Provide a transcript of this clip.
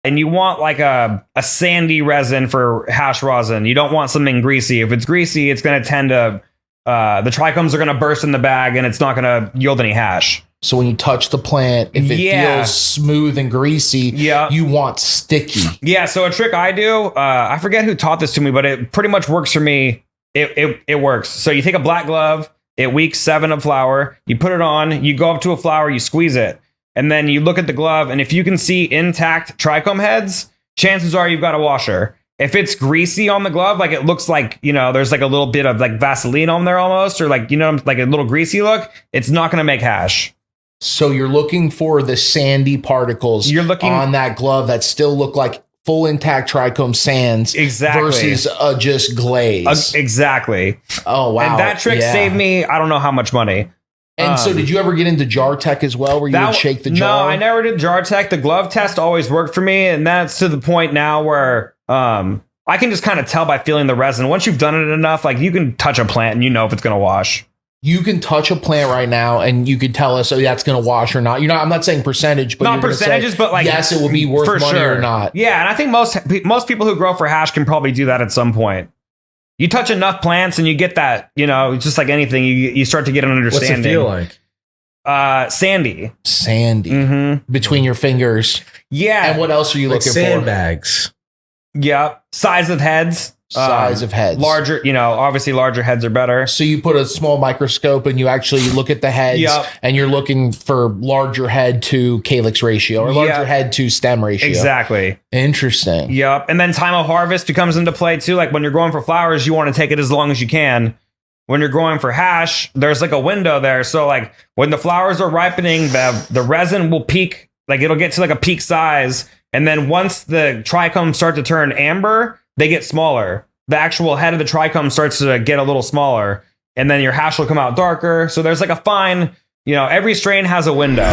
and you want like a sandy resin for hash rosin. You don't want something greasy. If it's greasy, it's going to tend to, the trichomes are going to burst in the bag and it's not going to yield any hash. So when you touch the plant, if it feels smooth and greasy, you want sticky. Yeah. So a trick I do, I forget who taught this to me, but it pretty much works for me. It works. So you take a black glove, it weeks 7 of flour, you put it on, you go up to a flower, you squeeze it, and then you look at the glove, and if you can see intact trichome heads, chances are you've got a washer. If it's greasy on the glove, like it looks like, you know, there's like a little bit of like Vaseline on there almost, or like, you know, like a little greasy look, it's not going to make hash. So you're looking for the sandy particles on that glove that still look like full intact trichome sands versus just glaze. Exactly. Oh, wow. And that trick saved me, I don't know how much money. And so did you ever get into jar tech as well, where you would shake the jar? No, I never did jar tech. The glove test always worked for me. And that's to the point now where I can just kind of tell by feeling the resin. Once you've done it enough, like you can touch a plant and you know if it's going to wash. You can touch a plant right now and you can tell us, oh, that's going to wash or not. I'm not saying percentage, but not percentages, but like, yes, it will be worth money or not. Yeah. And I think most people who grow for hash can probably do that at some point. You touch enough plants and you get that, you know, just like anything, you start to get an understanding. What's it feel like? Sandy. Mm-hmm. Between your fingers. Yeah. And what else are you looking for? Sandbags. Yeah. Size of heads. Larger, you know, obviously larger heads are better. So you put a small microscope and you actually look at the heads and you're looking for larger head to calyx ratio or larger head to stem ratio. Exactly. Interesting. Yep. And then time of harvest comes into play too. Like when you're going for flowers, you want to take it as long as you can. When you're going for hash, there's like a window there. So like when the flowers are ripening, the resin will peak, like it'll get to like a peak size. And then once the trichomes start to turn amber, they get smaller. The actual head of the trichome starts to get a little smaller, and then your hash will come out darker. So there's like a fine, you know, every strain has a window.